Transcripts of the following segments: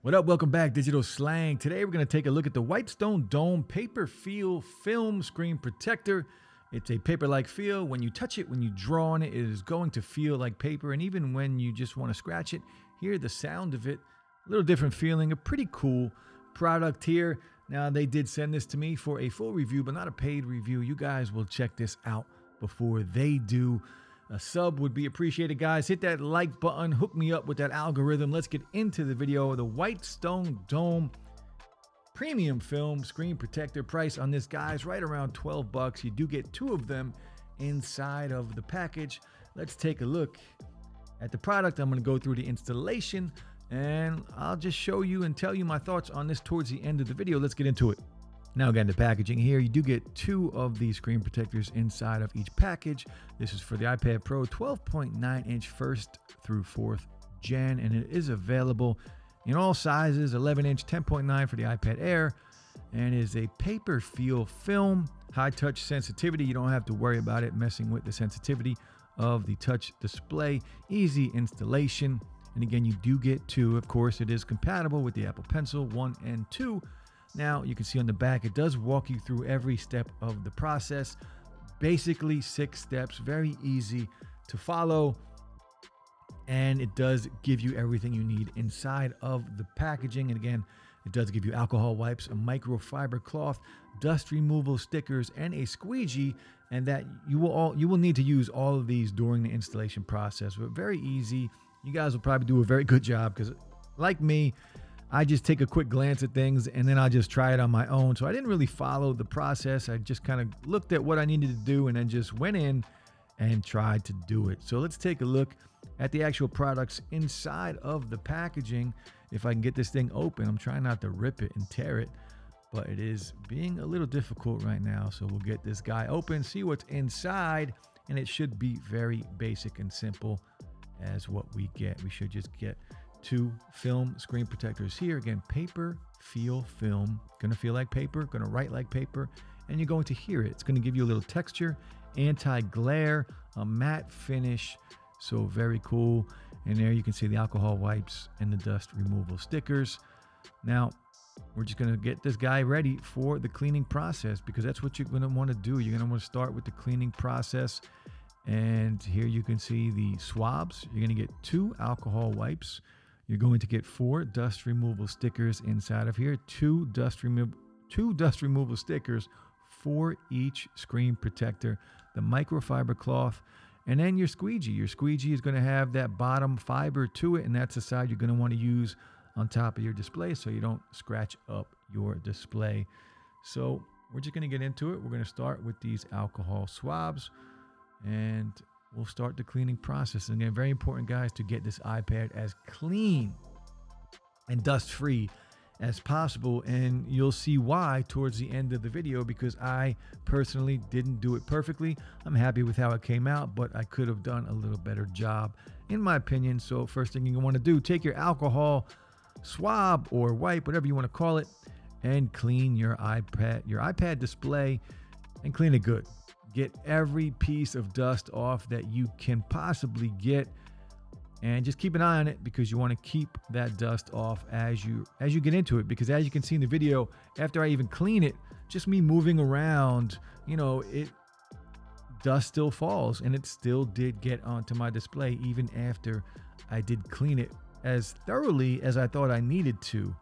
What up? Welcome back, Digital Slang. Today we're going to take a look at the Whitestone Dome PaperFeel Film Screen Protector. It's a paper-like feel. When you touch it, when you draw on it, it is going to feel like paper. And even when you just want to scratch it, hear the sound of it. A little different feeling. A pretty cool product here. Now, they did send this to me for a full review, but not a paid review. You guys will check this out before they do. A sub would be appreciated, guys. Hit that like button. Hook me up with that algorithm. Let's get into the video. The Whitestone Dome Premium Film Screen Protector. Price on this, guys, right around 12 bucks. You do get two of them inside of the package. Let's take a look at the product. I'm going to go through the installation, and I'll just show you and tell you my thoughts on this towards the end of the video. Let's get into it. Now, again, the packaging here, you do get two of these screen protectors inside of each package. This is for the iPad Pro 12.9-inch 1st through 4th gen, and it is available in all sizes, 11-inch, 10.9 for the iPad Air, and is a PaperFeel film, high touch sensitivity. You don't have to worry about it messing with the sensitivity of the touch display. Easy installation, and again, you do get two. Of course, it is compatible with the Apple Pencil 1 and 2. Now, you can see on the back, it does walk you through every step of the process. Basically, 6 steps, very easy to follow. And it does give you everything you need inside of the packaging. And again, it does give you alcohol wipes, a microfiber cloth, dust removal stickers, and a squeegee. And that you will need to use all of these during the installation process. But very easy. You guys will probably do a very good job because, like me, I just take a quick glance at things and then I'll just try it on my own. So I didn't really follow the process. I just kind of looked at what I needed to do and then just went in and tried to do it. So let's take a look at the actual products inside of the packaging. If I can get this thing open, I'm trying not to rip it and tear it, but it is being a little difficult right now. So we'll get this guy open, see what's inside, and it should be very basic and simple as what we get. We should just get two film screen protectors here. Again, PaperFeel film, gonna feel like paper, gonna write like paper, and you're going to hear it. It's gonna give you a little texture, anti-glare, a matte finish, so very cool. And there you can see the alcohol wipes and the dust removal stickers. Now, we're just gonna get this guy ready for the cleaning process because that's what you're gonna wanna do. You're gonna wanna start with the cleaning process. And here you can see the swabs. You're gonna get 2 alcohol wipes. You're going to get 4 dust removal stickers inside of here, 2 dust removal stickers for each screen protector, the microfiber cloth, and then your squeegee. Your squeegee is going to have that bottom fiber to it, and that's the side you're going to want to use on top of your display so you don't scratch up your display. So we're just going to get into it. We're going to start with these alcohol swabs, and we'll start the cleaning process. And again, very important, guys, to get this iPad as clean and dust-free as possible. And you'll see why towards the end of the video, because I personally didn't do it perfectly. I'm happy with how it came out, but I could have done a little better job, in my opinion. So first thing you want to do, take your alcohol swab or wipe, whatever you want to call it, and clean your iPad display, and clean it good. Get every piece of dust off that you can possibly get, and just keep an eye on it because you want to keep that dust off as you get into it. Because as you can see in the video, after I even clean it, just me moving around, dust still falls, and it still did get onto my display even after I did clean it as thoroughly as I thought I needed to.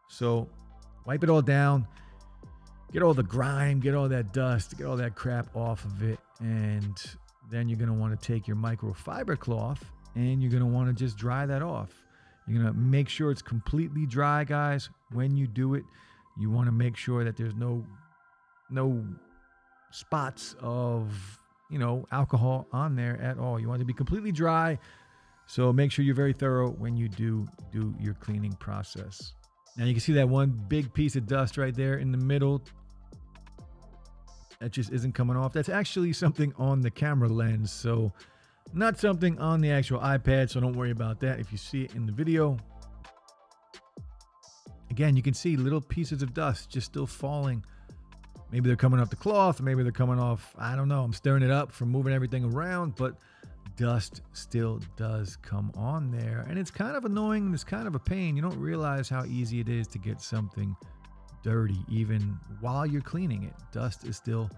So wipe it all down. Get all the grime, get all that dust, get all that crap off of it. And then you're going to want to take your microfiber cloth and you're going to want to just dry that off. You're going to make sure it's completely dry, guys. When you do it, you want to make sure that there's no spots of, alcohol on there at all. You want it to be completely dry. So make sure you're very thorough when you do your cleaning process. Now you can see that one big piece of dust right there in the middle. That just isn't coming off. That's actually something on the camera lens, so not something on the actual iPad, so don't worry about that if you see it in the video. Again, you can see little pieces of dust just still falling. Maybe they're coming off the cloth, maybe they're coming off, I don't know. I'm stirring it up from moving everything around, but dust still does come on there. And it's kind of annoying. It's kind of a pain. You don't realize how easy it is to get something dirty even while you're cleaning it. Dust is still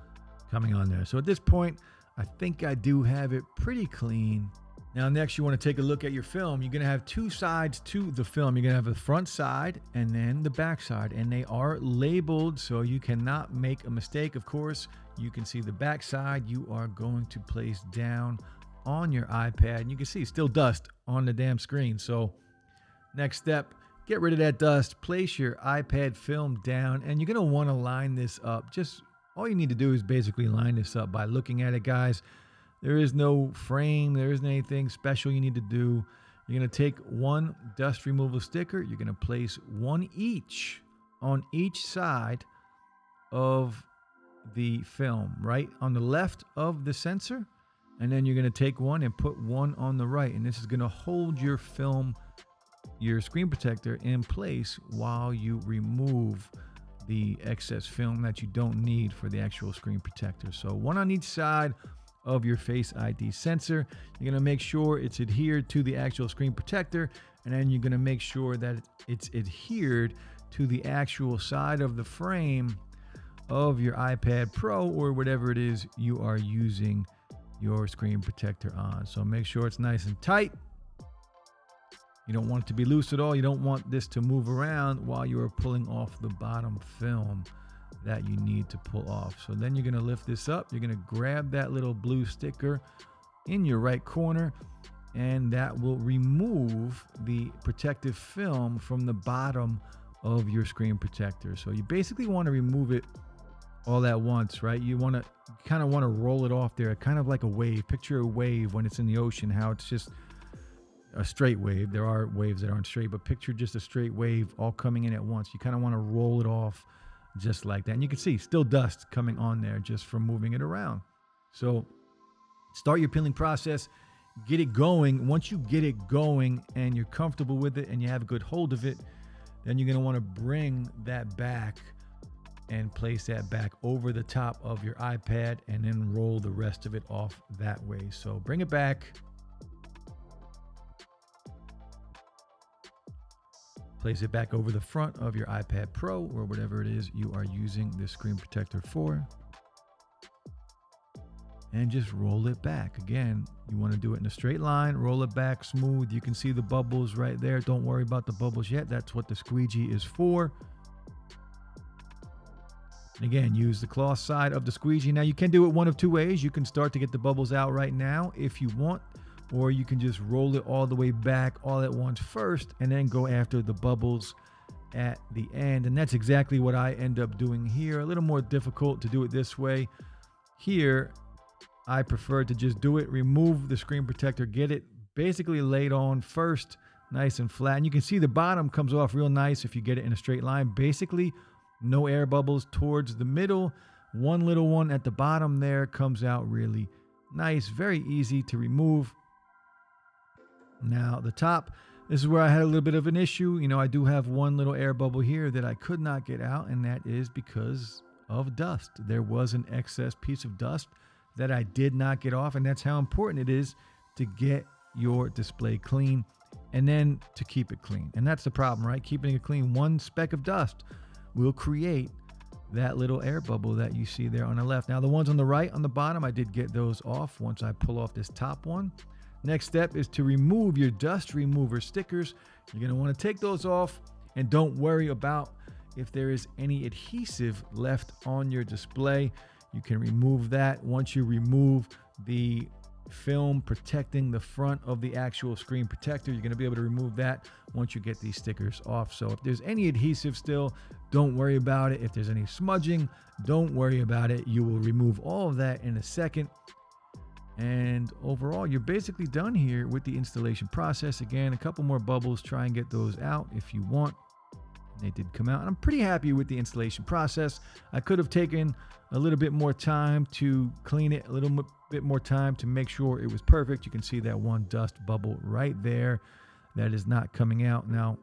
coming on there. So at this point, I think I do have it pretty clean. Now, next, you want to take a look at your film. You're going to have two sides to the film. You're going to have the front side and then the back side, and they are labeled, so you cannot make a mistake. Of course, you can see the back side you are going to place down on your iPad, and you can see still dust on the damn screen. So next step, get rid of that dust, place your iPad film down, and you're going to want to line this up. Just all you need to do is basically line this up by looking at it, guys. There is no frame. There isn't anything special you need to do. You're going to take one dust removal sticker. You're going to place one each on each side of the film, right on the left of the sensor. And then you're going to take one and put one on the right. And this is going to hold your film, your screen protector, in place while you remove the excess film that you don't need for the actual screen protector. So one on each side of your Face ID sensor. You're going to make sure it's adhered to the actual screen protector, and then you're going to make sure that it's adhered to the actual side of the frame of your iPad Pro or whatever it is you are using your screen protector on. So make sure it's nice and tight. You don't want it to be loose at all. You don't want this to move around while you are pulling off the bottom film that you need to pull off. So then you're going to lift this up. You're going to grab that little blue sticker in your right corner, and that will remove the protective film from the bottom of your screen protector. So you basically want to remove it all at once, right? You kind of want to roll it off there, kind of like a wave. Picture a wave when it's in the ocean, how it's just a straight wave. There are waves that aren't straight, but picture just a straight wave all coming in at once. You kind of want to roll it off just like that. And you can see still dust coming on there just from moving it around. So start your peeling process, get it going. Once you get it going and you're comfortable with it and you have a good hold of it, then you're going to want to bring that back and place that back over the top of your iPad and then roll the rest of it off that way. So bring it back. Place it back over the front of your iPad Pro or whatever it is you are using this screen protector for. And just roll it back. Again, you want to do it in a straight line, roll it back smooth. You can see the bubbles right there. Don't worry about the bubbles yet. That's what the squeegee is for. And again, use the cloth side of the squeegee. Now you can do it one of two ways. You can start to get the bubbles out right now if you want, or you can just roll it all the way back all at once first and then go after the bubbles at the end. And that's exactly what I end up doing here. A little more difficult to do it this way. Here, I prefer to just do it, remove the screen protector, get it basically laid on first, nice and flat. And you can see the bottom comes off real nice if you get it in a straight line. Basically, no air bubbles towards the middle. One little one at the bottom there comes out really nice, very easy to remove. Now the top, this is where I had a little bit of an issue. You know, I do have one little air bubble here that I could not get out, and that is because of dust. There was an excess piece of dust that I did not get off, and that's how important it is to get your display clean and then to keep it clean. And that's the problem, right? Keeping it clean. One speck of dust will create that little air bubble that you see there on the left. Now the ones on the right, on the bottom, I did get those off once I pull off this top one. Next step is to remove your dust remover stickers. You're going to want to take those off, and don't worry about if there is any adhesive left on your display. You can remove that once you remove the film protecting the front of the actual screen protector. You're going to be able to remove that once you get these stickers off. So if there's any adhesive still, don't worry about it. If there's any smudging, don't worry about it. You will remove all of that in a second. And overall, you're basically done here with the installation process. Again, a couple more bubbles. Try and get those out if you want. They did come out. And I'm pretty happy with the installation process. I could have taken a little bit more time to clean it, a little bit more time to make sure it was perfect. You can see that one dust bubble right there that is not coming out. Now,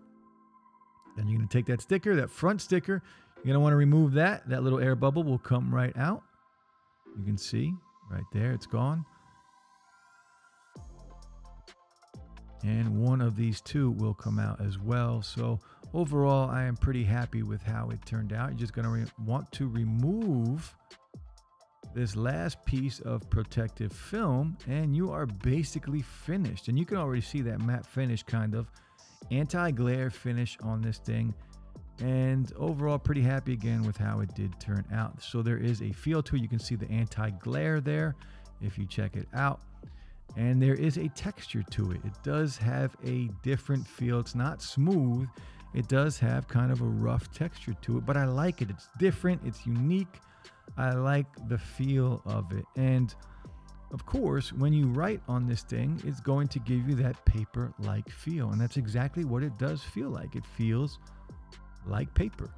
then you're going to take that sticker, that front sticker. You're going to want to remove that. That little air bubble will come right out. You can see right there, it's gone. and one of these two will come out as well. So overall, I am pretty happy with how it turned out. You're just going to want to remove this last piece of protective film, and you are basically finished. And you can already see that matte finish, kind of anti-glare finish on this thing. And overall, pretty happy again with how it did turn out. So there is a feel to it. You can see the anti-glare there if you check it out. And there is a texture to it. It does have a different feel. It's not smooth. It does have kind of a rough texture to it, but I like it. It's different. It's unique. I like the feel of it. And of course, when you write on this thing, it's going to give you that paper-like feel. And that's exactly what it does feel like. It feels like paper.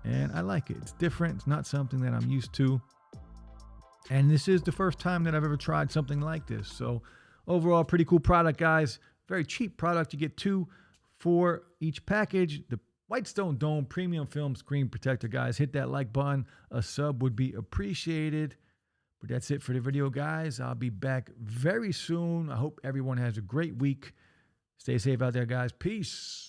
And I like it. It's different. It's not something that I'm used to. And this is the first time that I've ever tried something like this. So overall, pretty cool product, guys. Very cheap product. You get 2 for each package. The Whitestone Dome Premium Film Screen Protector, guys. Hit that like button. A sub would be appreciated. But that's it for the video, guys. I'll be back very soon. I hope everyone has a great week. Stay safe out there, guys. Peace.